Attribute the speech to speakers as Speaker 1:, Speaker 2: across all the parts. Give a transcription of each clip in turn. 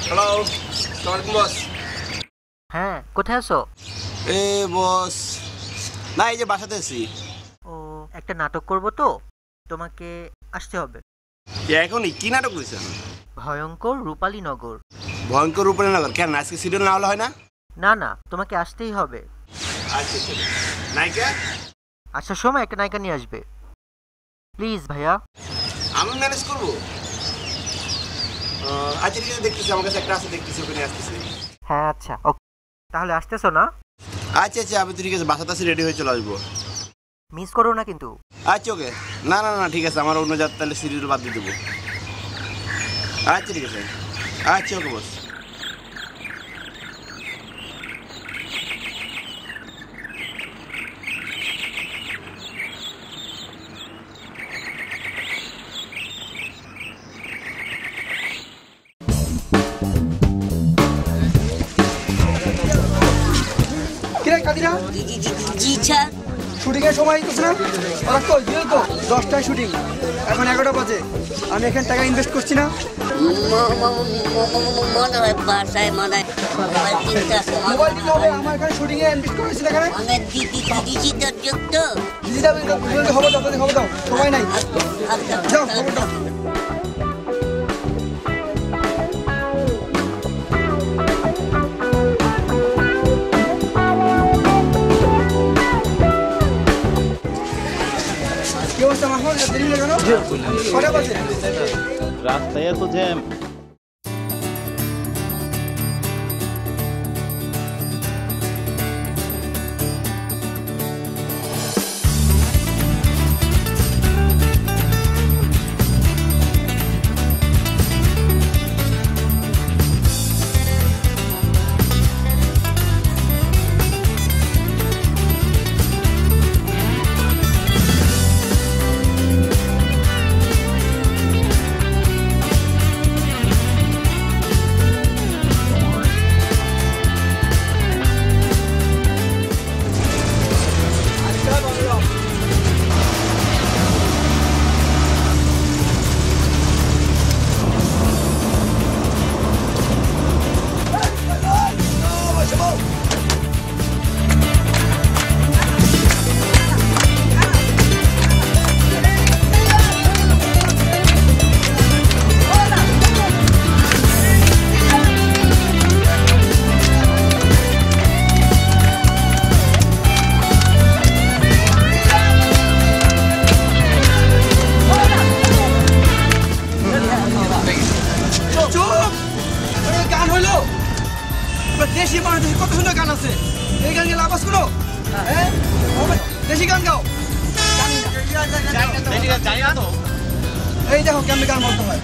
Speaker 1: Hello, আসসালামু বস।
Speaker 2: হ্যাঁ, কোথায় আছো?
Speaker 1: বস, না এই যে বাসাতে আছি।
Speaker 2: ও, একটা নাটক করব তো, তোমাকে আসতে হবে।
Speaker 1: এখনই কি নাটক করেছেন?
Speaker 2: ভয়ঙ্কর রূপালী নগর।
Speaker 1: ভয়ঙ্কর রূপালী নগর? কেন আজকে শিডিউল না হলে হয় না?
Speaker 2: না না, তোমাকে আসতেই হবে।
Speaker 1: আচ্ছা, নায়িকা?
Speaker 2: আসার সময় একটা নায়িকা নিয়ে আসবে, প্লিজ ভাইয়া।
Speaker 1: আমি ম্যানেজ করবো। আচ্ছা ঠিক আছে, দেখতেছি, আমার কাছে একটা আছে, দেখতেছি, ওখানে আসতেছি।
Speaker 2: হ্যাঁ আচ্ছা, ওকে, তাহলে আসতেছো না?
Speaker 1: আচ্ছা আচ্ছা, আমি তো ঠিক আছে বাসাতে আছি, রেডি হয়ে চলে আসবো।
Speaker 2: মিস করো না কিন্তু।
Speaker 1: আচ্ছা ওকে, না না না ঠিক আছে, আমার অন্য যাত্রা তাহলে শিডিউল বাদ দিয়ে দেবো। আচ্ছা ঠিক আছে, আচ্ছা ওকে বস।
Speaker 3: শুটিং এর সময় হচ্ছে না? ওরা কই দিও তো 10টায় শুটিং, এখন 11টা বাজে। আমি এখানে টাকা ইনভেস্ট করছি না।
Speaker 4: মনে হয় বাসায় মনে হয় মোবাইল কিনতে আসে।
Speaker 3: মোবাইল কিনতে হবে, আমার এখানে শুটিং এ ইনভেস্ট করেছি এখানে।
Speaker 4: আমি দিদি যুক্ত
Speaker 3: দিদি যাবে, খবর দাও, খবর দাও, সময় নাই, যাও খবর দাও। কি অবস্থা মাহমুদ, দেরি হয়ে গেল? কটা বাজে?
Speaker 5: রাস্তায় এত জ্যাম।
Speaker 3: দেশি মানুষ, কত সুন্দর গান আছে, এই গান গেলে আবাস করো। দেশি গান গাও। এই দেখো কেমন গান বলতে হয়।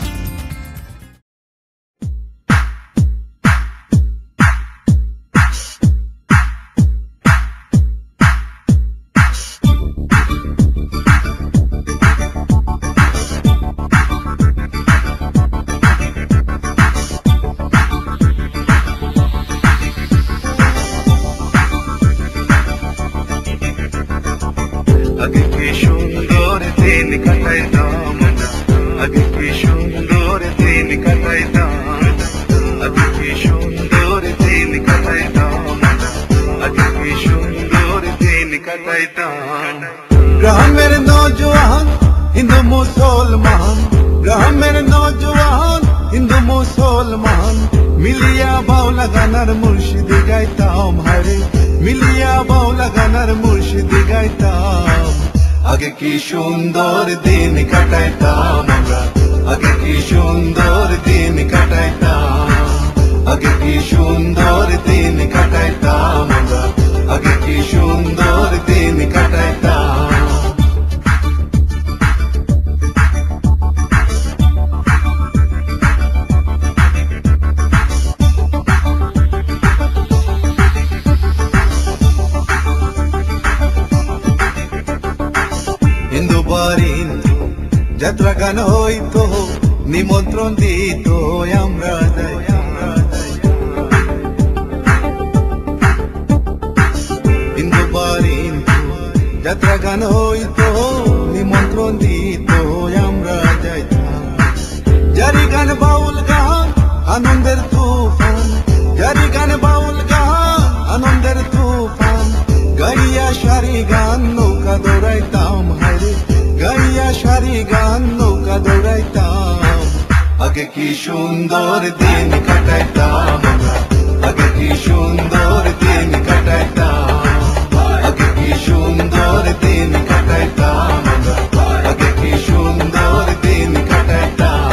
Speaker 6: আগে কি সুন্দর দিন কাটাইতাম, আগে কি সুন্দর দিন কাটাইতাম, আগে কি সুন্দর দিন কাটাইতাম, আগে কি সুন্দর দিন কাটাইতাম। গ্রামের নওজোয়ান হিন্দু মুসলমান, গ্রামের নওজোয়ান হিন্দু মুসলমান, মিলিয়া বাউলা গানার মুর্শিদ গাইতাম, হারে মিলিয়া বাউলা গানার মুর্শিদ গাইতাম। আগে কি সুন্দর দিন কাটাইতাম আমরা, আগে কি সুন্দর দিন কাটাইতাম, আগে কি সুন্দর দিন কাটাইতাম আমরা, আগে কি সুন্দর দিন কাটাইতাম। হিন্দু বাড়ির যাত্রা গান হইতো, নিমন্ত্রণ দিত আমরা হিন্দু বাড়ির যাত্রা গান হইতো, নিমন্ত্রণ দিত আমরা যাইতাম। জারি গান বাউল গান আনন্দের তুফান, জারি গান বাউল গান আনন্দের তুফান, গাইয়া সারি গান নৌকা দৌড়াইতাম, হারে গাইয়া সারি গান নৌকা দৌড়াইতাম। আগে কি সুন্দর দিন কাটাইতাম আমরা, আগে কি সুন্দর দিন কাটাইতাম, আগে কি সুন্দর দিন কাটাইতাম আমরা, আগে কি সুন্দর দিন কাটাইতাম।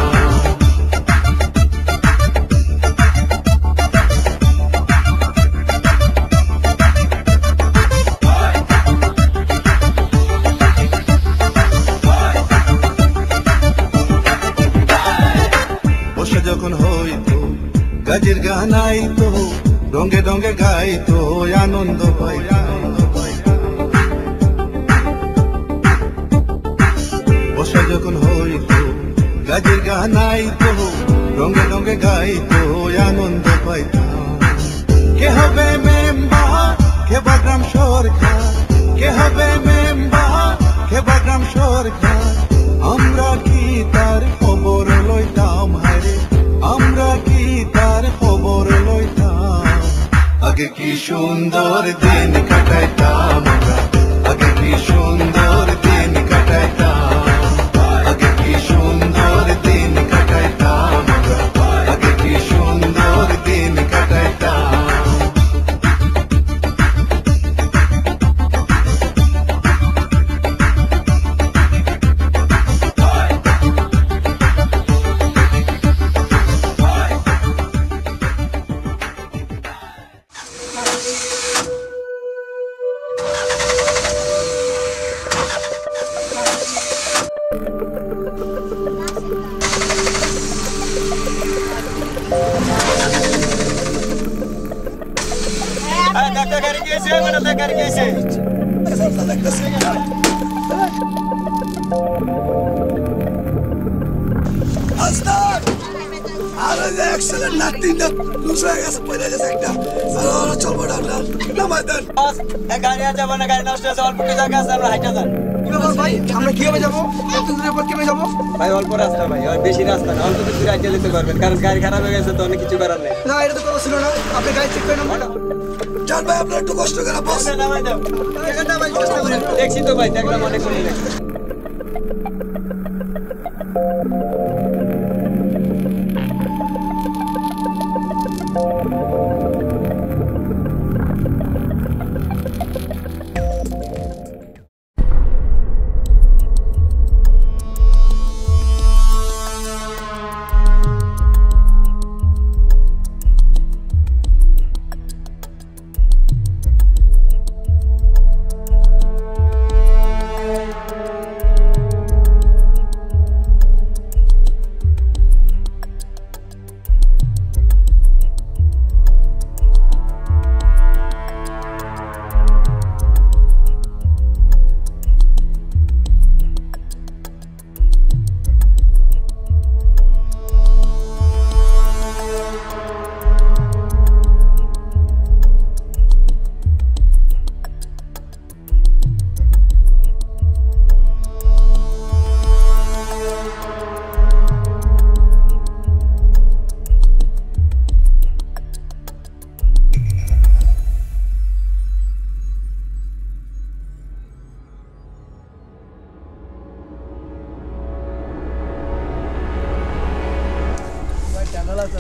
Speaker 6: যখন হইতো গাজের গান আইতো, রঙে রঙে গাইতো, আনন্দ পাইতাম। বসা যখন হইতো গাজের গান আইতো, রঙে রঙে গাইতো, আনন্দ পাইতাম। কে হবে মেম্বার, কে বাগ্রাম সরকার, কে হবে মেম্বার, আগে কি সুন্দর দিন কাটাইতাম আমরা, আগে কি সুন্দর দিন কাটাইতাম, আগে কি সুন্দর দিন কাটাইতাম আমরা, আগে কি সুন্দর দিন কাটাইতাম।
Speaker 3: আমরা কিভাবে যাবো? এত দূরের পর কিভাবে যাবো?
Speaker 7: ভাই অল্প রাস্তা ভাই, আর বেশি রাস্তা না, অল্প কিছু রাইতে যেতে পারবেন, কারণ গাড়ি খারাপ হয়ে গেছে তো অনেক কিছু করার নেই।
Speaker 3: না, এটা তো কথা ছিল না। আপনি গাড়ি চেক করে নেবেন। চল ভাই, আপনার একটু কষ্ট করে বস।
Speaker 7: দেখছি তো ভাই, দেখলাম অনেক করে দেখছি।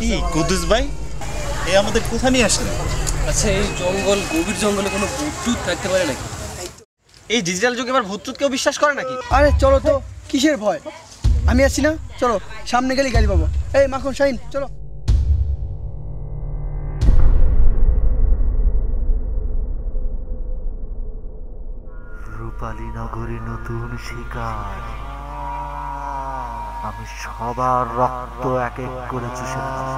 Speaker 5: কি কুদ্দুস ভাই, এ আমাদের কোথায় নিয়ে আসলেন?
Speaker 8: আচ্ছা, এই জঙ্গল, গভীর জঙ্গলে কোনো ভূত থাকতে পারে নাকি?
Speaker 7: এই ডিজিটাল যুগে এবার ভূত কেউ বিশ্বাস করে নাকি?
Speaker 3: আরে চলো তো, কিসের ভয়? আমি আসছি না, চলো সামনে গেলে গাড়ি পাবো। এই মাখন শাহিন, চলো।
Speaker 9: রূপালী নগরী নতুন শিকার, আমি সবার রক্ত এক এক করে চুষে খাবো।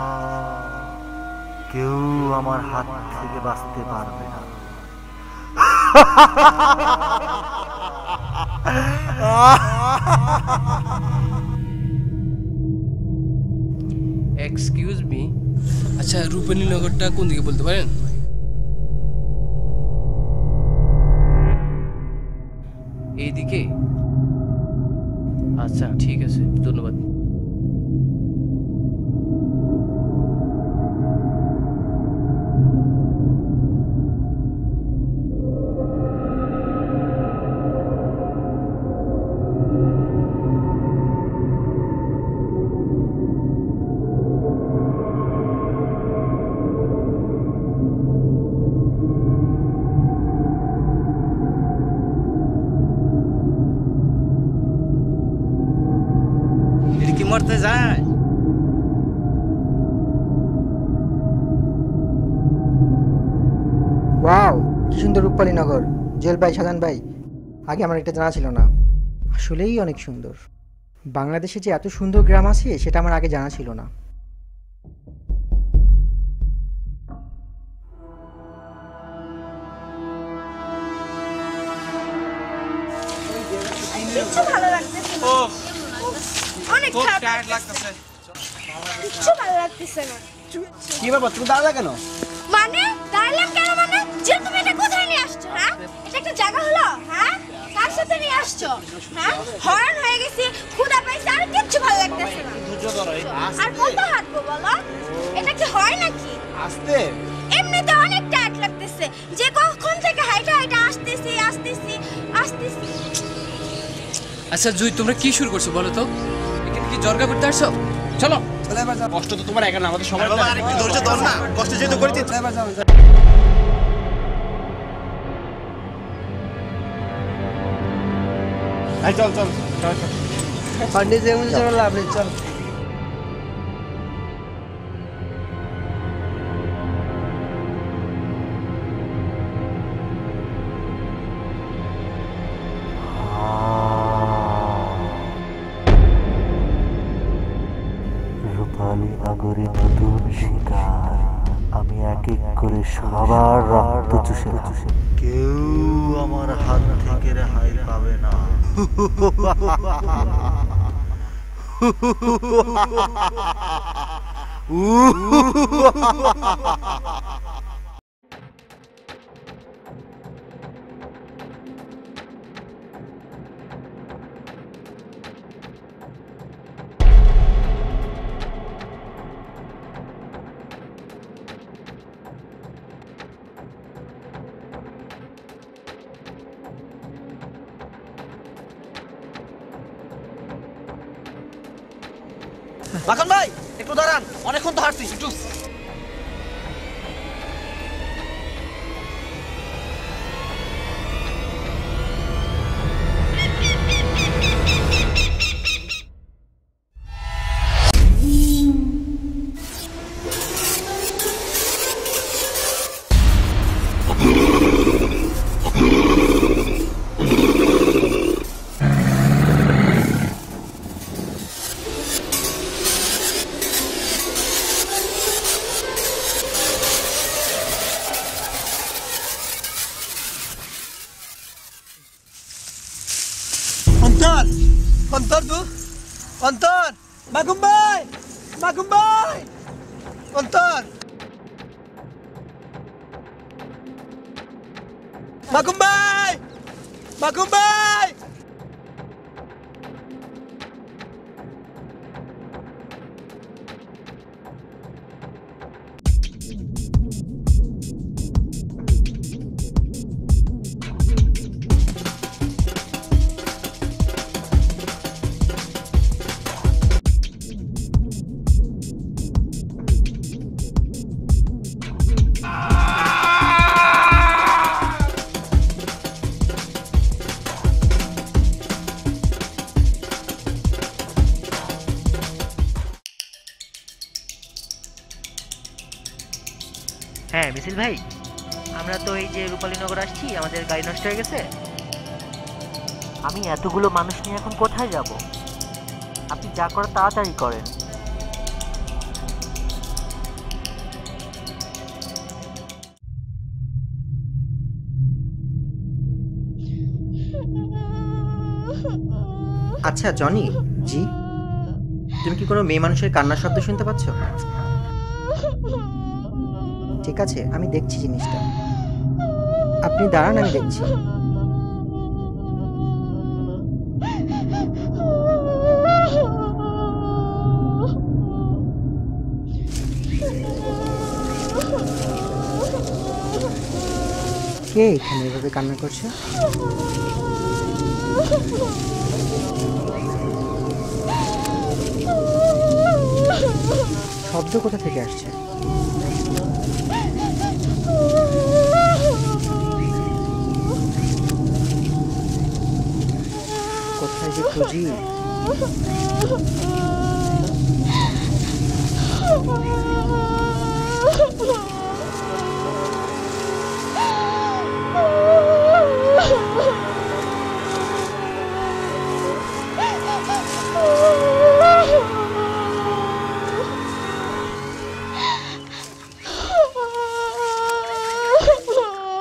Speaker 9: কেউ আমার হাত থেকে বাঁচতে পারবে না।
Speaker 8: এক্সকিউজ মি, আচ্ছা রূপালী নগরটা কোন দিকে বলতে পারেন? এইদিকে? আচ্ছা ঠিক আছে, ধন্যবাদ।
Speaker 7: মরতে যায়।
Speaker 10: ওয়াও, কি সুন্দর রূপালী নগর। জুয়েল ভাই, সাজান ভাই, আগে আমার এটা জানা ছিল না। আসলেই অনেক সুন্দর। বাংলাদেশে যে এত সুন্দর গ্রাম আছে সেটা আমার আগে জানা ছিল না।
Speaker 11: ভালো লাগতেছে না, অনেক খারাপ লাগতেছে, কিচ্ছু ভালো লাগতেছে না।
Speaker 7: কি ব্যাপার, তুমি দাঁড়ালে কেন?
Speaker 11: মানে দাঁড়ালাম কেন মানে? যে তুমি এটা কোথায় নিয়ে আসছো? হ্যাঁ, এটা একটা জায়গা হলো? হ্যাঁ, কার সাথে নিয়ে আসছো? হ্যাঁ, হয়রান হয়ে গেছি, ক্ষুধা পাইছি, আর কিচ্ছু ভালো লাগতেছে না। আর কত হাঁটবো বলো? এটা কি হয় নাকি?
Speaker 7: আস্তে,
Speaker 11: এমনিতে অনেক টায়ার্ড গেছে যে কখন থেকে হাইটা হাইটা আসতেছি আসতেছি আসতেছি।
Speaker 8: আচ্ছা জুই, তোমরা কি শুরু করছো বলো তো? এখানে কি জর্গা করতে আসছো? চলো।
Speaker 3: চলে এবার যাও।
Speaker 1: কষ্ট তো তোমার একা না, আমাদের সবার বাবা আরেকটু ধৈর্য ধর না, কষ্ট যেহেতু করেছি।
Speaker 3: চলে এবার যাও।
Speaker 1: চল চল
Speaker 3: পান্ডে যেমন চল আপনি চল।
Speaker 9: রূপালী নগরে নতুন শিকার, আমি এক এক করে সবার রক্ত চুষে খাবো। কেউ আমার হাত থেকে রেহাই পাবে না।
Speaker 7: মাখন ভাই একটু দাঁড়ান, অনেকক্ষণ তো হাঁটছি, একটু। অন্তর অন্তর তু অন্তর, মাকুম ভাই অন্তর, মাকুম ভাই।
Speaker 2: হ্যাঁ মিছিল ভাই, আমরা তো এই যে রূপালী নগর আসছি, আমাদের গাড়ি নষ্ট হয়ে গেছে।
Speaker 9: আমি এতগুলো মানুষ নিয়ে এখন কোথায় যাব? আপনি যা করার তাড়াতাড়ি করেন।
Speaker 10: আচ্ছা জনি জি, তুমি কি কোনো মেয়ে মানুষের কান্নার শব্দ শুনতে পাচ্ছ? ঠিক আছে, আমি দেখছি জিনিসটা। আপনি দাঁড়ান, আমি দেখছি। কে এখানে এভাবে কান্না করছে? শব্দ কোথা থেকে আসছে? কোথায় যে খুঁজি?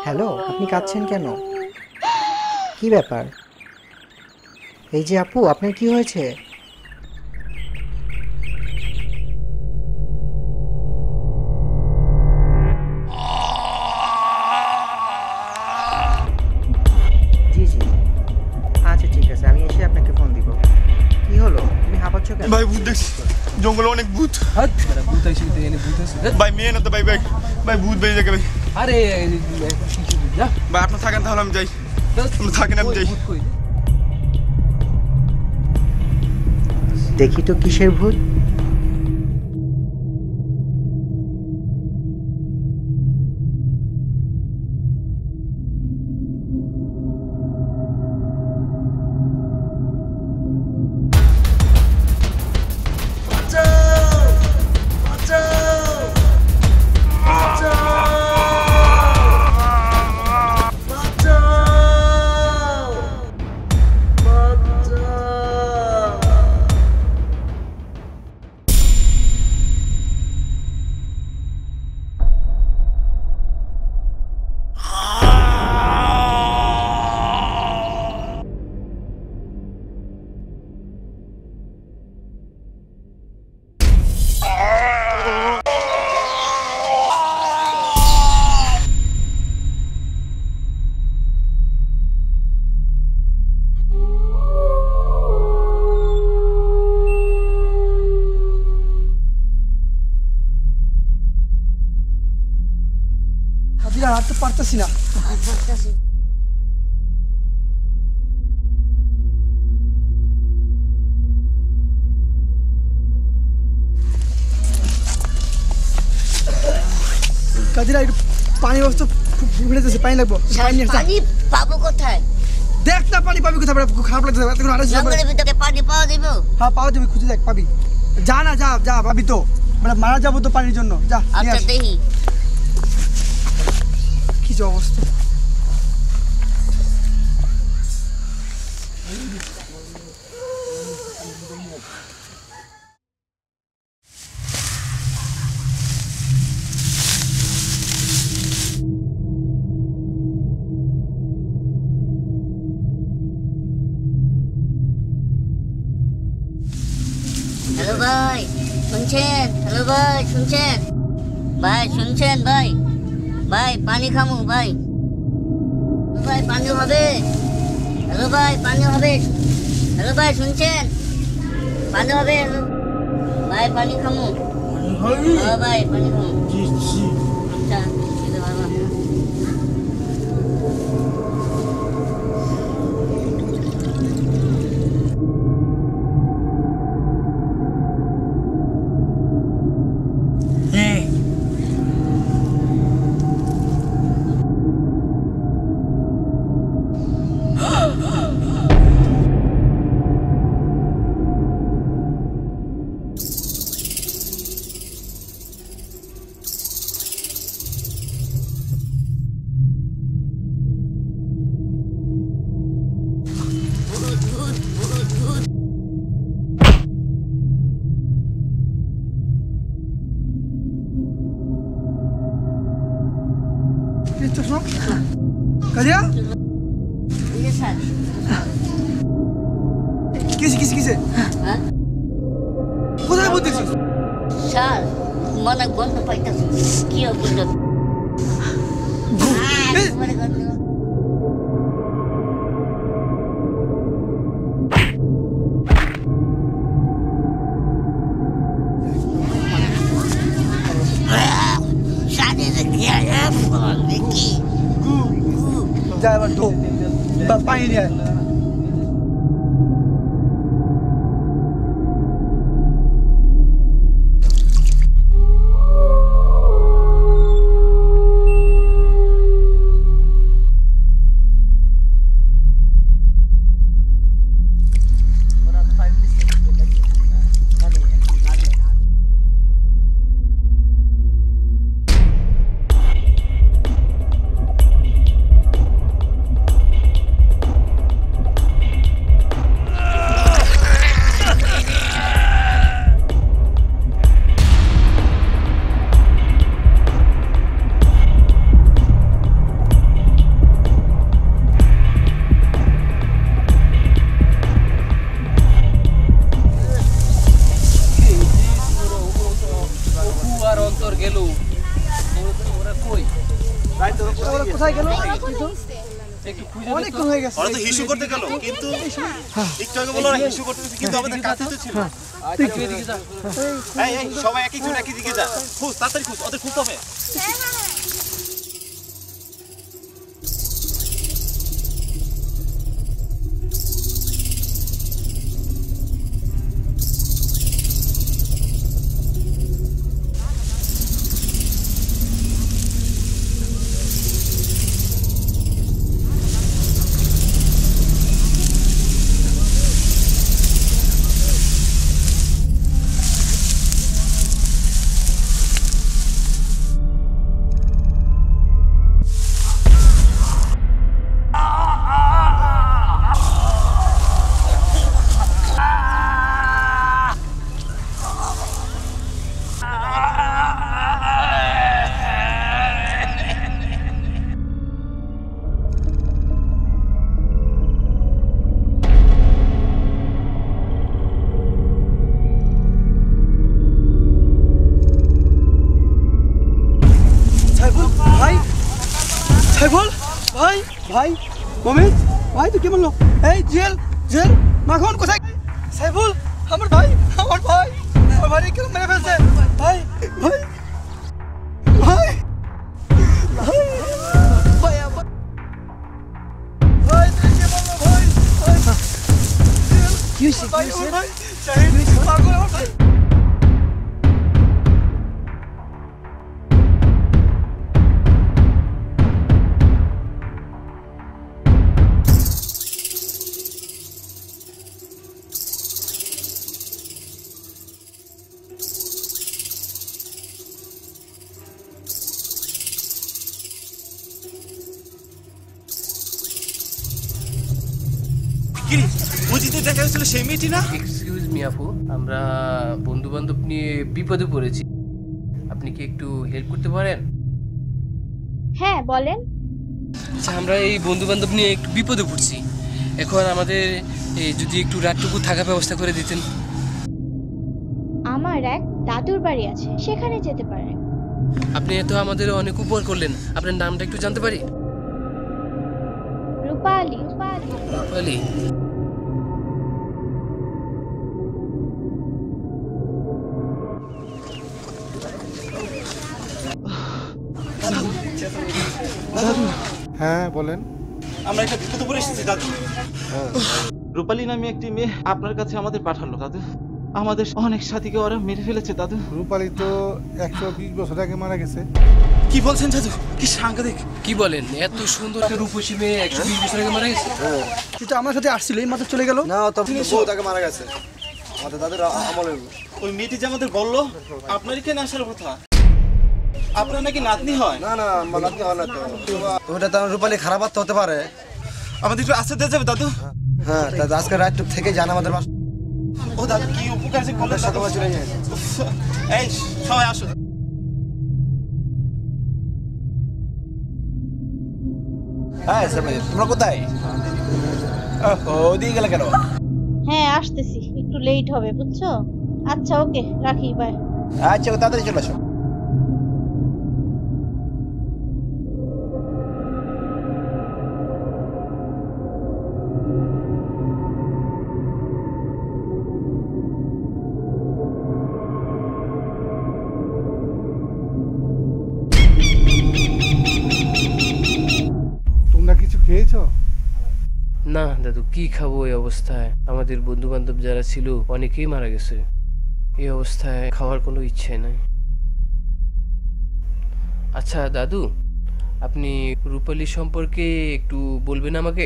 Speaker 10: হ্যালো, আপনি কাঁদছেন কেন? কি ব্যাপার? এই যে আপু, আপনার কি হয়েছে? জি জি, আচ্ছা ঠিক আছে, আমি এসে আপনাকে ফোন দিব। কি হলো, তুমি হাঁপাচ্ছ কেন?
Speaker 1: ভাই ভূত দেখছি, জঙ্গলে অনেক ভূত।
Speaker 8: ভূত আইসি, ভূত আছে।
Speaker 1: ভাই মেয়ে না তো ভাই, ভাই ভূত বেরিয়ে যাবে ভাই।
Speaker 7: আরে যা
Speaker 1: ভাই আপনি থাকেন তাহলে আমি যাই। আপনি থাকেন আমি যাই।
Speaker 10: দেখি তো কিসের ভূত।
Speaker 3: হাঁটতে পারতেছি না। কাদিরা একটু পানি ব্যবস্থা ভিড়ে যাচ্ছে, পানি লাগবো।
Speaker 4: পানি পাবো কোথায়?
Speaker 3: দেখ না পানি পাবি কোথায়, খারাপ লাগছে।
Speaker 4: জঙ্গলের ভিতরে পানি পাওয়া যাবে?
Speaker 3: হ্যাঁ পাওয়া যাবে, খুঁজে দেখ পাবি। যা না যা যা পাবি তো, মানে মারা যাবো তো পানির জন্য। যা
Speaker 4: আচ্ছা দেখি
Speaker 3: কি যে অবস্থা।
Speaker 4: হ্যালো ভাই শুনছেন? হ্যালো ভাই শুনছেন? ভাই শুনছেন? ভাই ভাই পানি খামু ভাই। ভাই পানি হবে? হ্যালো ভাই পানি হবে? হ্যালো ভাই শুনছেন? পানি হবে? ভাই পানি খামু? হ্যাঁ ভাই পানি খামু। আচ্ছা দিতে পারবা?
Speaker 3: কাজিয়া
Speaker 4: স্যার
Speaker 3: কিসে কোথায় বলতেছিস?
Speaker 4: স্যার মনে গন্ধ পাইতেছি। কি গন্ধ?
Speaker 3: যা এবার তো পানি নিয়ে কোথায় গেল? অনেকক্ষণ হয়ে গেছে।
Speaker 5: ওরা তো হিসু করতে গেল, কিন্তু একটু আগে বললো ওরা হিসু করতেছে, কিন্তু আমাদের কাছে তো ছিল। এই সবাই এক একজন এক দিকে যা, খুঁজ তাড়াতাড়ি খুঁজ, ওদের খুঁজতে হবে।
Speaker 3: ভাই মমিন ভাই তুই কি বললো? এই জেল জেল মাখন কোথায়? সাইফুল আমার ভাই আমার ভাই আমার ভাই কেন মেরে ফেলছে? ভাই ভাই ভাই ভাই ভাই তুই কি বললো ভাই? কি হয়েছে ভাই? শাহিদ পাগল আমার ভাই।
Speaker 5: বুঝিতে দেখা গেছিল সেই মেয়েটি না?
Speaker 8: এক্সকিউজ মি আপু, আমরা বন্ধু বান্ধব নিয়ে বিপদে পড়েছি, আপনি কি একটু হেল্প করতে পারেন?
Speaker 11: হ্যাঁ বলেন।
Speaker 8: আচ্ছা, আমরা এই বন্ধু বান্ধব নিয়ে একটু বিপদে পড়ছি, এখন আমাদের যদি একটু রাতটুকু থাকার ব্যবস্থা করে দিতেন।
Speaker 11: আমার এক দাদুর বাড়ি আছে, সেখানে যেতে পারেন।
Speaker 8: আপনি এত আমাদের অনেক উপকার করলেন, আপনার নামটা একটু জানতে পারি?
Speaker 11: রূপালী।
Speaker 8: রূপালী।
Speaker 12: হ্যাঁ বলেন।
Speaker 5: আমরা একটা বিপদে পড়ে এসেছি দাদু। রূপালী নামে একটি মেয়ে আপনার কাছে আমাদের পাঠালো দাদু। আমাদের অনেক সাথীকে ওরা মেরে ফেলেছে দাদু।
Speaker 12: রূপালী তো 120 বছর আগে মারা গেছে।
Speaker 5: কি বলছেন দাদু? কি সাংঘাতিক!
Speaker 8: কি বলেন, এত সুন্দর একটা রূপসী মেয়ে 120 বছর আগে মারা গেছে?
Speaker 3: কিন্তু আমার সাথে আসছিল, এই মাত্র চলে গেল।
Speaker 7: না তখন বহুত আগে মারা গেছে, আমাদের দাদুর আমলের।
Speaker 5: ওই মেয়েটি যে আমাদের বললো আপনার এখানে আসার কথা, আপনার নাকি নাতনি হয়।
Speaker 7: না না আমার নাতনি হয় না তো। ওটা তো রূপালী খারাপ আত্মা হতে পারে।
Speaker 5: আমাদের একটু আসতে দিয়ে যাবে দাদু?
Speaker 7: হ্যাঁ দাদু আজকে রাত থেকে জান আমাদের বাস।
Speaker 5: ও দাদু কি উপকার যে করলেন দাদু।
Speaker 7: চলে যায়।
Speaker 5: এই সবাই আসো।
Speaker 1: হ্যাঁ তোমরা কোথায়? ওদিকে গেলে কেন?
Speaker 11: হ্যাঁ আসতেছি, একটু লেট হবে বুঝছো। আচ্ছা ওকে রাখি, বাই।
Speaker 1: আচ্ছা তাড়াতাড়ি চলে আসো।
Speaker 12: তোমরা কিছু খেয়েছো?
Speaker 8: না দাদু, কি খাবো এই অবস্থায়? আমাদের বন্ধু বান্ধব যারা ছিল অনেকেই মারা গেছে, এই অবস্থায় খাওয়ার কোনো ইচ্ছে নাই। আচ্ছা দাদু, আপনি রূপালী সম্পর্কে একটু বলবেন আমাকে?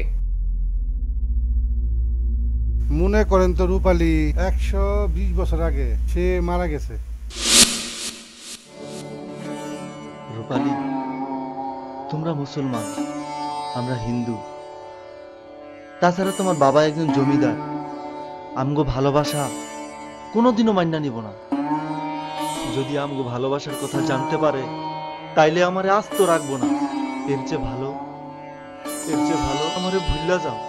Speaker 12: মনে করেন তো রূপালী 120 বছর আগে সে মারা গেছে।
Speaker 13: রূপালী, তোমরা মুসলমান, আমরা হিন্দু। তাছাড়া তোমার বাবা একজন জমিদার। আমগো ভালোবাসা কোনোদিনও মান্না নিব না। যদি আমগো ভালোবাসার কথা জানতে পারে তাইলে আমারে আস্ত রাখবো না। এর চেয়ে ভালো আমারে ভুল্লা যাও।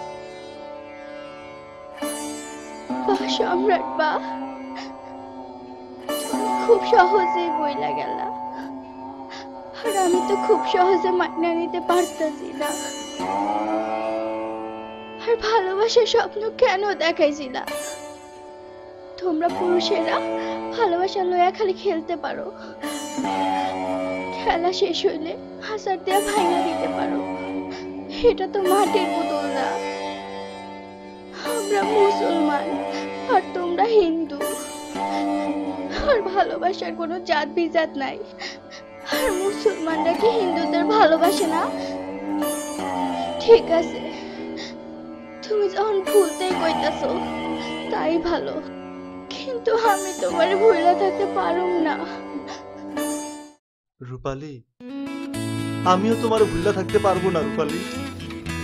Speaker 11: সম্রাট বা খুব সহজেই বইলা গেলা, আর আমি তো খুব সহজে মাইনা নিতে পারতাছি না। আর ভালোবাসার স্বপ্ন কেন দেখাইছিলা? তোমরা পুরুষেরা ভালোবাসা লইয়া খালি খেলতে পারো, খেলা শেষ হইলে হাসার দেয়া ভাঙা দিতে পারো। এটা তো মাটির পুতুল না। আমরা মুসলমান আর তোমরা হিন্দু, আর ভালোবাসার কোনো জাত বিজাত নাই। আর মুসলমানরা কি হিন্দুদের ভালোবাসে না? ঠিক আছে, তুমি যখন ভুলতেই কইতাছো তাই ভালো, কিন্তু আমি তোমার ভুলে থাকতে পারুম না।
Speaker 13: রূপালী, আমিও তোমার ভুল্লা থাকতে পারবো না রূপালী।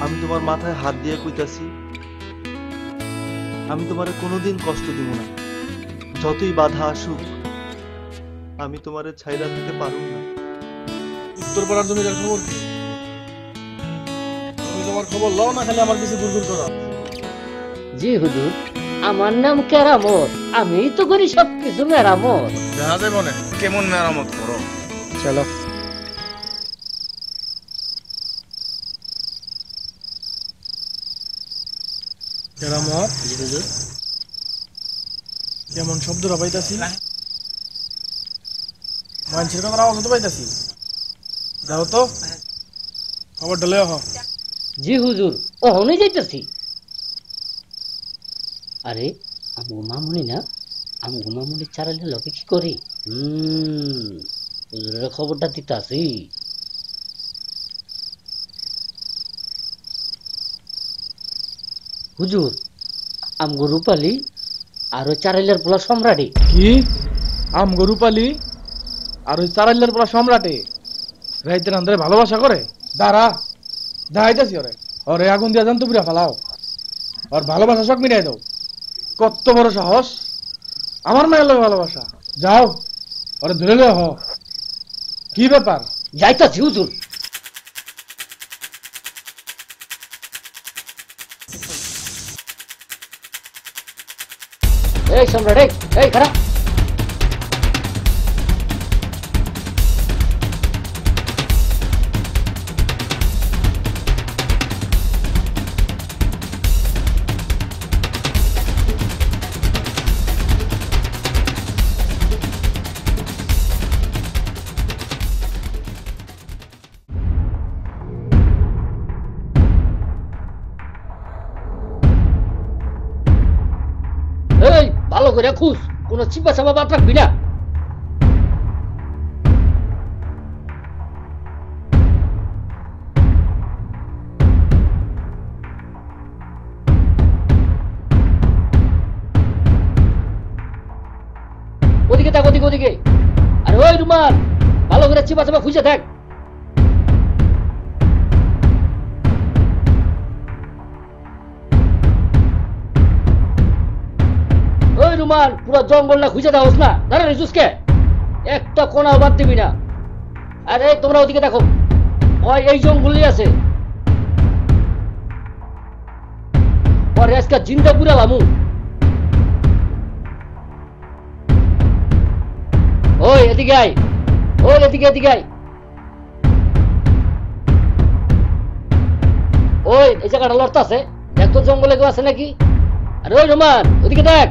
Speaker 13: আমি তোমার মাথায় হাত দিয়ে কইতাছি, আমি তোমারে কোনোদিন কষ্ট দিব না। যতই বাধা আসুক আমি তোমারে ছাইরা থাকতে পারবো না।
Speaker 5: উত্তরপাড়ার জমিদার খবর কি? তুমি তোমার খবর লও না, খালি আমার কিছু গুড়গুড় করো।
Speaker 14: জি হুজুর, আমার নাম কেরামত, আমি তো করি সবকিছু মেরামত।
Speaker 5: দেখা যায় মনে কেমন মেরামত করো।
Speaker 10: চলো।
Speaker 3: কেরামত কেমন শব্দটা পাইতাছি মানুষের কথা আওয়াজ তো পাইতাছি যাও তো খবর ডলে আহ
Speaker 14: জি হুজুর ওখানে যাইতেছি আরে আমগো মামুনি না আমগো মামুনি চারালে লোকে কি করি হুজুরের খবরটা দিতে আসি হুজুর আমগো রূপালী আর ওই চারাইলের পোলা সম্রাটে
Speaker 3: কি আমগো রূপালী আর ওই চারাইলের পোলা সম্রাটে রাইতের আন্দারে ভালোবাসা করে দাঁড়া দাঁড়াইতেছি ওরে ওরে আগুন দিয়া জানতো পুরা ফালাও ওর ভালোবাসা সব মিটাই দাও কত বড় সাহস আমার মায়ের লোক ভালোবাসা যাও ওরে ধরে হ কি ব্যাপার
Speaker 14: যাইতাছি হুজুর এই সম্রাট এই খারাপ ভালো করে খুঁজ কোন চিপা চাপা বাদ রাখবি না ওদিকে থাক ওদিকে আরে ওই রুমান ভালো করে চিপা চাপা খুঁজে থাক রুমান পুরো জঙ্গল না খুঁজে দাও না দাঁড়া রিজুসকে একটা কোনাও বাদ দিবি না আরে তোমরা ওদিকে দেখো ওই এই জঙ্গলই আছে और इसका जिंदा पूरा लामू ओए এদিকে আয় ওই এদিকে আয় ওই এই জায়গাটা লড়তাছে দেখ তো জঙ্গলে কেউ আছে নাকি আরে ওই রুমান ওদিকে দেখ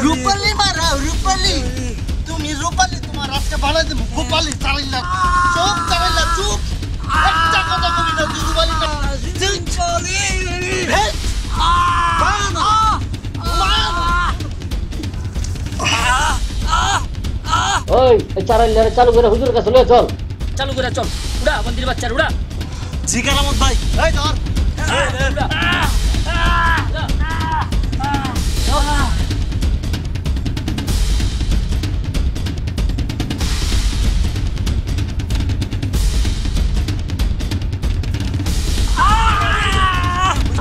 Speaker 15: রূপালী মারা রূপালী তুমি রূপালী তোমার রাস্তা ভালো দেব রূপালী চালাইলা চুপ চালাইলা চুপ একটা কথা কবি না রূপালী না রূপালী
Speaker 14: ওই চারাইলারে চালু করে হুজুর কাছে লয়ে চল চালু করে চল উড়া মন্দির বাচ্চা উড়া
Speaker 15: জি কারামত ভাই এই ধর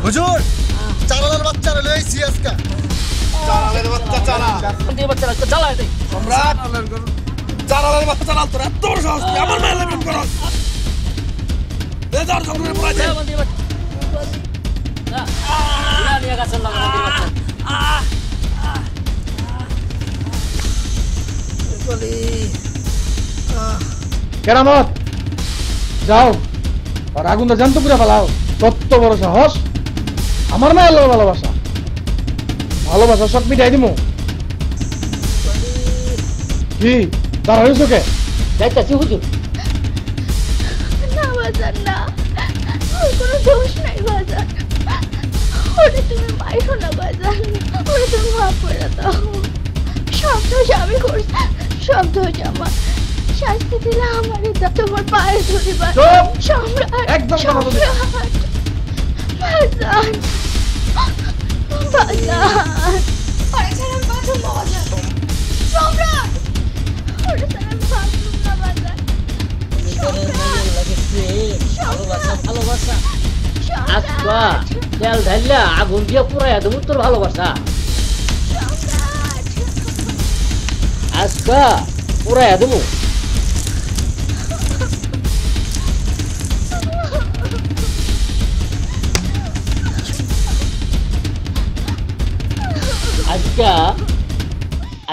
Speaker 15: হুজুর চালালের বাচ্চারা লইছি আজকে চালালের বাচ্চা চালা
Speaker 14: মন্দির বাচ্চা চালা দে
Speaker 15: সম্রাট চালালের বাচ্চা চালাল তোর এত বড় সাহস তুই আমার মেয়ে লেবেন করস দে ধর জঙ্গলে পড়া যায়
Speaker 14: মন্দির বাচ্চা না নিয়া গাছের লাগা মন্দির বাচ্চা
Speaker 3: কেরামত যাও আর আগুনটা জানতো পুরা ফেলাও কত বড় সাহস আমার মায়ের লোক ভালোবাসা সব মিটাই দিমু কি দাঁড়াইছো কে
Speaker 14: যাইতাছি হুজুর
Speaker 11: না বাজার না ওর কোনো দোষ নাই বাজার ওরে তুমি মাইরো না বাজার ওরে তুমি মাফ করে দাও সব দোষ আমি করছি সব দোষ আমার শাস্তি দিলে আমারে দাও, তোমার পায়ে ধরে
Speaker 14: চুপ!
Speaker 11: সম্রাট,
Speaker 14: একদম কথা বলবি না।
Speaker 11: সম্রাট, বাজান, বাজান, ওরে ছাড়া আমি বাঁচুম না বাজান, সম্রাট, ওরে ছাড়া আমি বাঁচুম না বাজান,
Speaker 14: ভালোবাসা আজকা তেল ঢাইলা আগুন দিয়ে পুরাইয়া দেবো তোর ভালোবাসা, আজকা পুরাইয়া দেবো।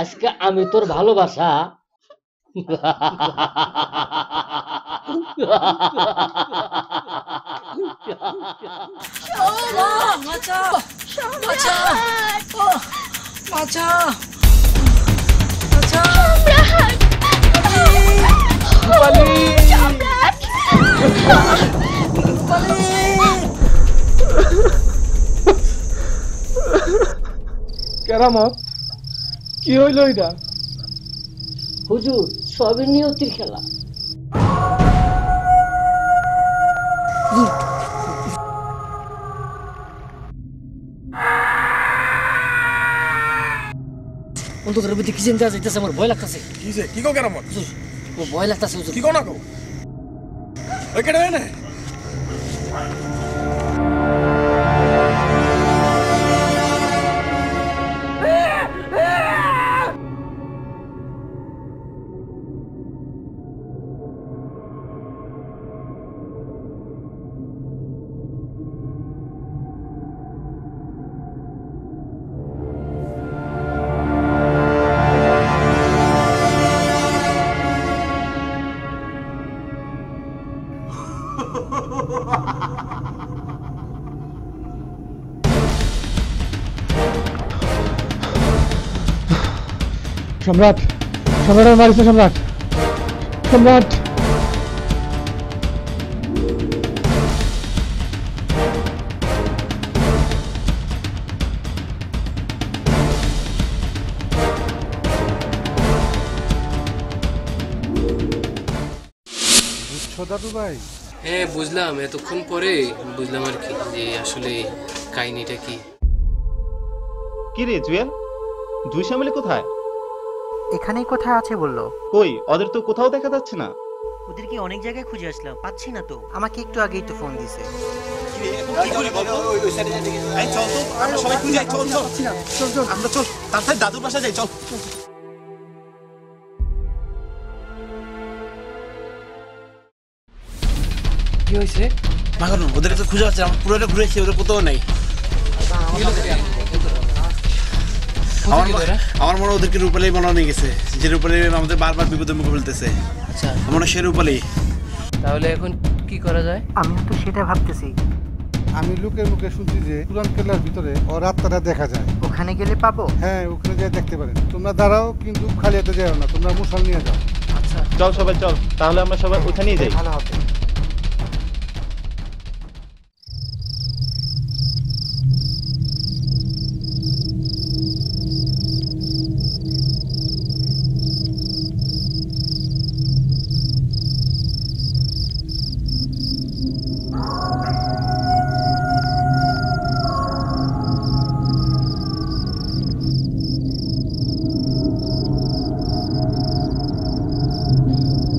Speaker 14: আজকে আমি তোর ভালোবাসা
Speaker 3: কেরামত কি হইল এটা?
Speaker 14: হুজুর সবই নিয়তির খেলা। অন্তত ভিতরে কি চিন্তা যাইতেছে, আমার ভয় লাগতেছে।
Speaker 3: কি কো কেরামত?
Speaker 14: ভয় লাগতেছে হুজুর।
Speaker 3: কি কো না কো? ওই কেডা এনে? সম্রাট, সম্রাট মারিছে, সম্রাট, সম্রাট।
Speaker 12: বুঝছো দাদু ভাই?
Speaker 8: হ্যাঁ বুঝলাম, এতক্ষণ পরে বুঝলাম আর কি যে আসলে কাহিনীটা কি।
Speaker 5: কি রে জুয়েল, দুই শ্যামলি কোথায়?
Speaker 10: এখানেই কোথায় আছে বললো।
Speaker 5: কই ওদের তো কোথাও দেখা যাচ্ছে না।
Speaker 2: ওদেরকে অনেক জায়গায় খুঁজে আসলাম, পাচ্ছি না তো।
Speaker 10: আমাকে একটু আগেই তো ফোন দিছে।
Speaker 1: দাদুর বাসায় যাই, চল।
Speaker 8: কি হয়েছে?
Speaker 1: ওদের তো খুঁজে পাচ্ছে, পুরোটা ঘুরেছি, ওদের কোথাও নেই। আমার মনে হয় ওদেরকে রূপালী মনে নিয়ে গেছে, যে রূপালী আমাদের বারবার বিপদের মুখে ফেলতেছে।
Speaker 8: আচ্ছা,
Speaker 1: মনে হয় সে রূপালী।
Speaker 8: তাহলে এখন কি করা যায়?
Speaker 10: আমি তো সেটা ভাবতেছি।
Speaker 12: আমি লোকের মুখে শুনছি যে পুরান কেল্লার ভিতরে ওর আত্মাটা দেখা যায়।
Speaker 10: ওখানে গেলে পাবো?
Speaker 12: হ্যাঁ, ওখানে যেয়ে দেখতে পারেন। তোমরা দাঁড়াও, কিন্তু খালি হাতে যাও না, তোমরা মুসাল নিয়ে যাও।
Speaker 10: আচ্ছা
Speaker 5: চল সবাই চল, তাহলে আমরা সবাই ওখানেই যাই।
Speaker 10: ভালো হবে।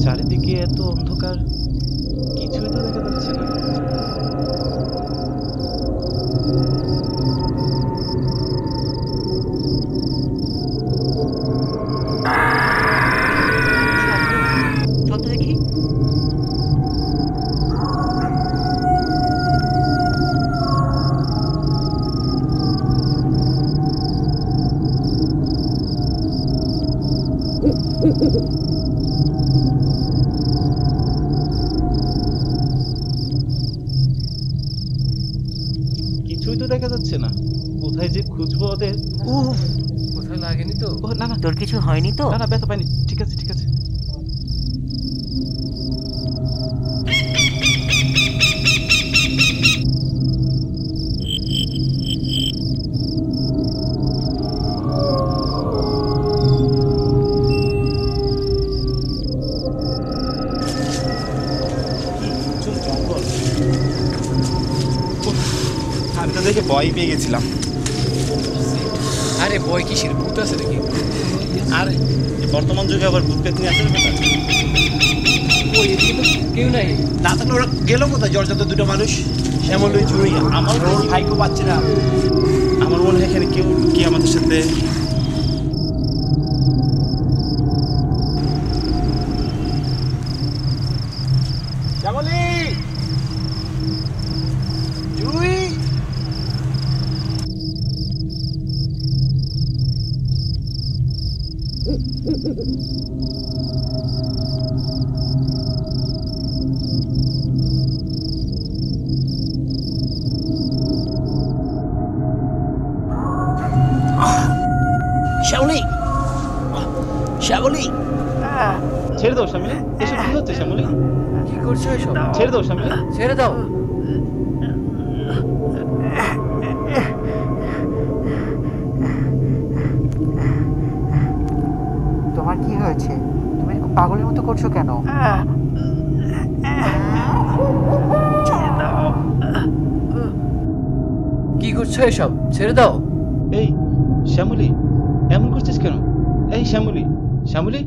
Speaker 5: চারিদিকে এত অন্ধকার, কিছুই তো দেখা যাচ্ছে না।
Speaker 2: চল তো দেখি।
Speaker 5: কিছুই তো দেখা যাচ্ছে না, কোথায় যে খুঁজবো ওদের। উফ,
Speaker 8: কোথায় লাগেনি তো?
Speaker 5: না না,
Speaker 2: তোর কিছু হয়নি তো?
Speaker 5: না না, ব্যথা পাইনি, ঠিক আছে ঠিক আছে।
Speaker 1: দেখে ভয় পেয়ে গেছিলাম।
Speaker 8: আরে ভয় কিসের, ভূত আছে দেখি।
Speaker 5: আর বর্তমান যুগে আবার ভূত পেতনি আছে না?
Speaker 8: ওই এদিকে তো কেউ নাই।
Speaker 1: না থাকলে ওরা গেল কোথায়? জর্জাত দুটো মানুষ শ্যামল ওই জুড়ি আমার ভাইকেও পাচ্ছে না। আমার মনে হয় এখানে কেউ কি আমাদের সাথে শ্যামলি জুই শ্যামলি শ্যামলি
Speaker 5: ছেড়ে দাও শ্যামলি, এসব কি হচ্ছে শ্যামলি?
Speaker 8: কি করছো এসব?
Speaker 5: ছেড়ে দাও শ্যামলি,
Speaker 8: ছেড়ে দাও।
Speaker 10: তোমার কি হয়েছে? তুমি এরকম পাগলের মতো করছো কেন?
Speaker 8: কি করছো এসব? ছেড়ে দাও।
Speaker 5: এই শ্যামলি এমন করছিস কেন? এই শ্যামলি, শ্যামলি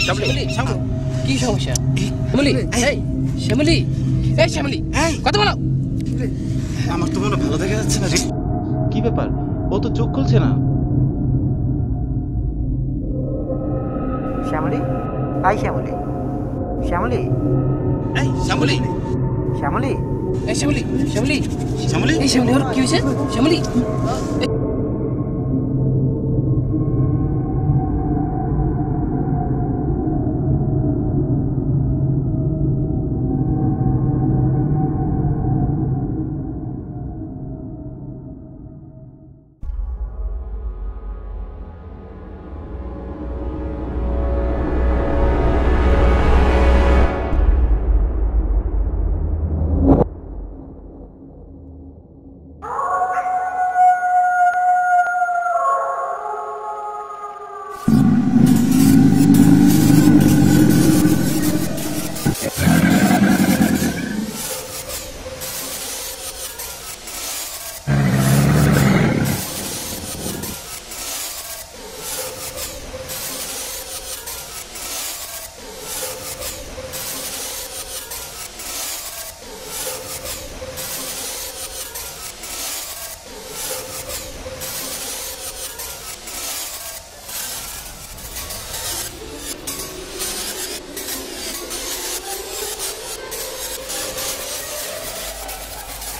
Speaker 8: শ্যামলি, কি সমস্যা? শ্যামলি, এই শ্যামলি, এই শ্যামলি, কথা বলো।
Speaker 1: আমার তো মনে ভালো দেখা যাচ্ছে না রে।
Speaker 5: কি ব্যাপার? ও তো চোখ খুলছে না।
Speaker 10: শ্যামলি, আই শ্যামলি, শ্যামলি,
Speaker 1: এই শ্যামলি,
Speaker 10: শ্যামলি,
Speaker 8: এই শ্যামলি, শ্যামলি,
Speaker 1: শ্যামলি,
Speaker 8: এই শ্যামলি, ওর কি হয়েছে? শ্যামলি,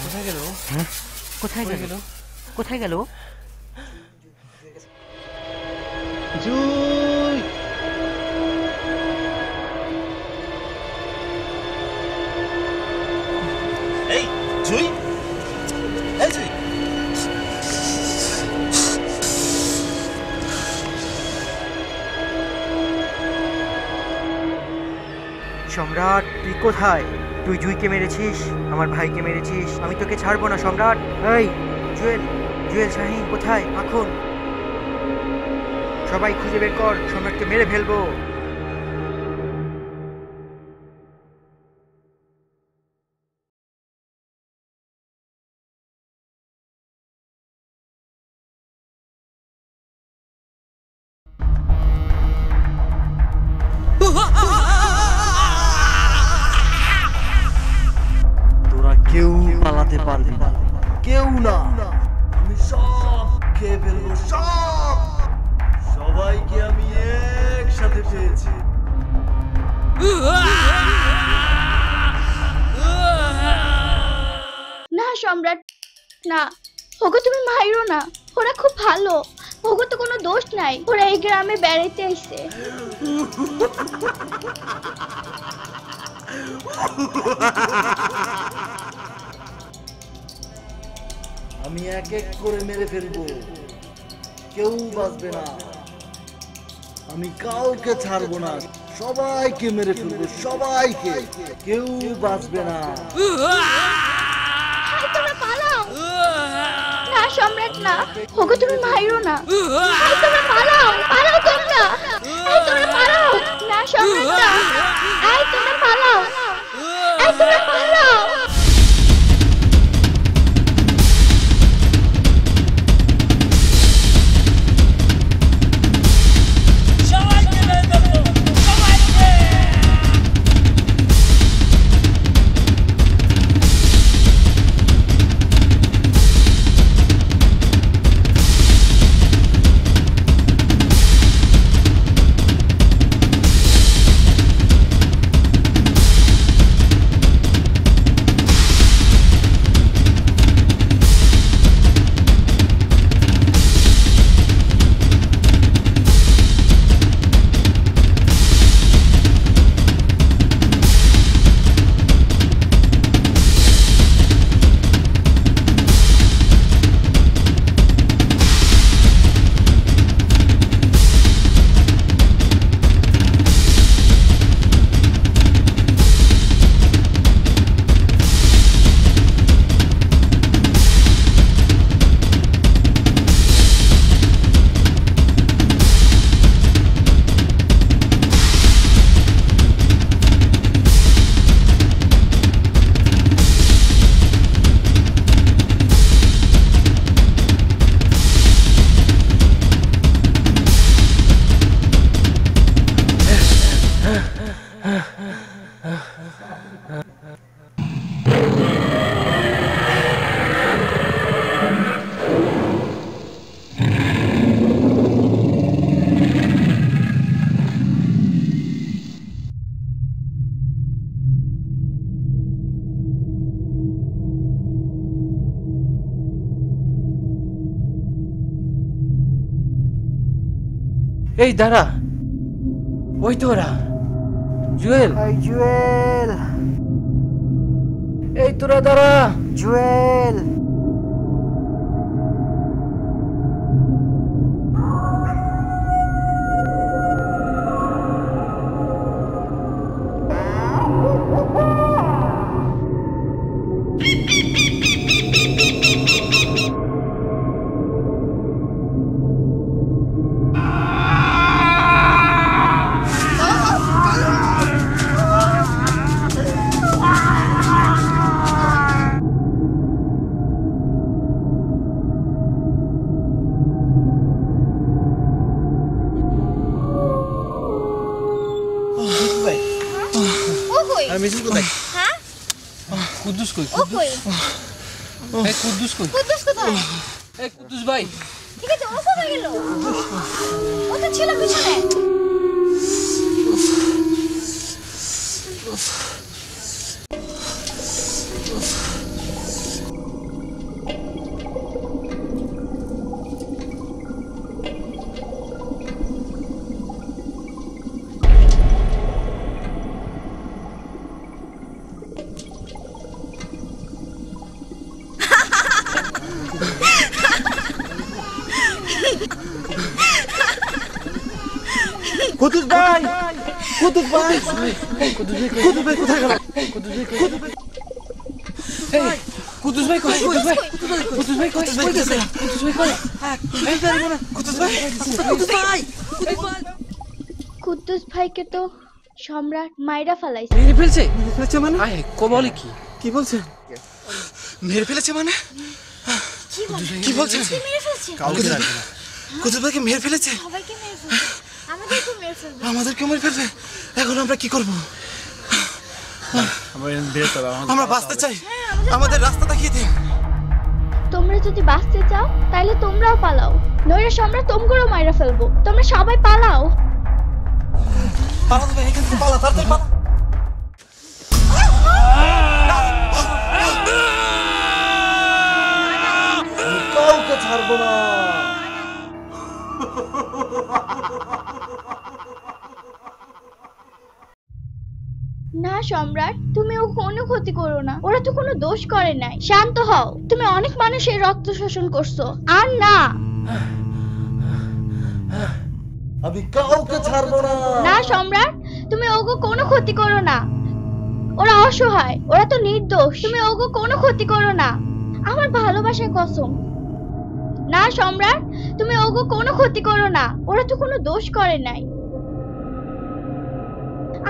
Speaker 10: কোথায় গেল? কোথায় গেল? কোথায় গেল?
Speaker 5: জুই,
Speaker 1: এই জুই, এই জুই,
Speaker 10: সম্রাট, তুই কোথায়? তুই জুইকে মেরেছিস, আমার ভাইকে মেরেছিস, আমি তোকে ছাড়বো না সম্রাট। এই জুয়েল, জুয়েল শাহিন কোথায়? এখন সবাই খুঁজে বের কর, সম্রাটকে মেরে ফেলবো।
Speaker 13: তোরা কেউ পালাতে পারবি না, কেউ না। আমি সব খেয়ে ফেলবো, সব। সবাইকে আমি একসাথে পেয়েছি।
Speaker 11: না সম্রাট, না, ওগো তুমি মাইরো না, ওরা খুব ভালো, ওগো তো কোনো দোষ নাই, ওরা এই গ্রামে বেড়াইতে আসছে।
Speaker 13: আমি এক এক করে মেরে ফেলবো, কেউ বাঁচবে না। আমি কাউকে ছাড়বো না, সবাইকে মেরে ফেলবো, সবাইকে, কেউ বাঁচবে না।
Speaker 11: হাই তোমরা পালাও। না সম্রাট না, ওগো তুমি মাইরো না, হাই তোমরা পালাও, পালাও তোমরা, এই তোমরা পালাও। না সম্রাট না, এই তোমরা পালাও, এই
Speaker 8: এই দাঁড়া, ওই তো ওরা। জুয়েল,
Speaker 10: এই জুয়েল,
Speaker 8: এই তোরা দাঁড়া।
Speaker 10: জুয়েল,
Speaker 8: মিছিল কোথায়?
Speaker 11: হ্যাঁ,
Speaker 8: কুদ্দুস কই?
Speaker 11: ও কই?
Speaker 8: এই কুদ্দুস কই?
Speaker 11: কুদ্দুস কোথায়?
Speaker 8: এই কুদ্দুস ভাই,
Speaker 11: ঠিক আছে, ও কোথায় গেল? ও তো ছিল পিছনে।
Speaker 15: কুদ্দুস ভাই, কুদ্দুস ভাই,
Speaker 8: কুদ্দুস ভাই কোথায় গেল? কুদ্দুস ভাই কই? এই কুদ্দুস ভাই কই? কুদ্দুস ভাই, কুদ্দুস ভাই কই? কুদ্দুস ভাই, কুদ্দুস ভাই কই? এই জানি না, কুদ্দুস ভাই, কুদ্দুস ভাই,
Speaker 11: কুদ্দুস ভাইকে তো সম্রাট মাইরা ফেলাইছে।
Speaker 8: মেরে ফেলছে?
Speaker 3: মেরে ফেলেছে মানে?
Speaker 8: আয় কবলে কি?
Speaker 3: কি বলছে? মেরে ফেলেছে মানে? কি বলছে?
Speaker 11: মেরে ফেলছে?
Speaker 1: কাউকে রাখবে না।
Speaker 3: কুদ্দুস ভাইকে মেরে ফেলেছে?
Speaker 11: সবাইকে মেরে ফেলছে। আমাদেরকে মেরে ফেলবে।
Speaker 3: আমাদেরকে মেরে ফেলবে? এখন আমরা কি করব? আমরা বাঁচতে চাই, আমাদের রাস্তা দেখিয়ে দিন।
Speaker 11: তোমরা যদি বাঁচতে চাও তাহলে তোমরাও পালাও, নইলে সম্রাট তোমগুলো মাইরা ফেলবো। তোমরা সবাই পালাও।
Speaker 3: পালাতে হবে, এখান থেকে পালা, তাড়াতাড়ি পালা।
Speaker 15: কাউকে ছাড়বো না।
Speaker 11: না সম্রাট, তুমি ও কোনো ক্ষতি করো না, ওরা তো কোনো দোষ করে নাই। শান্ত হও, তুমি অনেক মানুষের রক্ত শোষণ করছো। আর না,
Speaker 15: আমি কাউকে ছাড়বো না।
Speaker 11: না সম্রাট, তুমি ওগো কোনো ক্ষতি করো না। ওরা অসহায়, ওরা তো নির্দোষ। তুমি ওগো কোনো ক্ষতি করো না, আমার ভালোবাসার কসম। না সম্রাট, তুমি ওগো কোনো ক্ষতি করো না, ওরা তো কোনো দোষ করে নাই।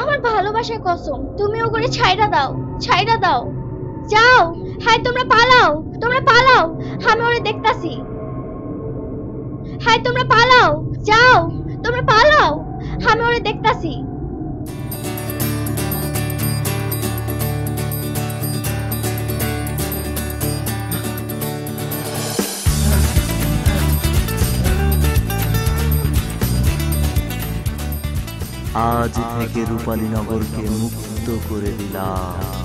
Speaker 11: আমার ভালোবাসার কসম, তুমি ওগরে ছাইড়া দাও, ছাইড়া দাও। যাও, হাই তোমরা পালাও, তোমরা পালাও, আমি ওরে দেখতাছি। হাই তোমরা পালাও, যাও, তোমরা পালাও, আমি ওরে দেখতাছি।
Speaker 9: আজ থেকে রূপালী নগরকে মুক্ত করে দিলাম।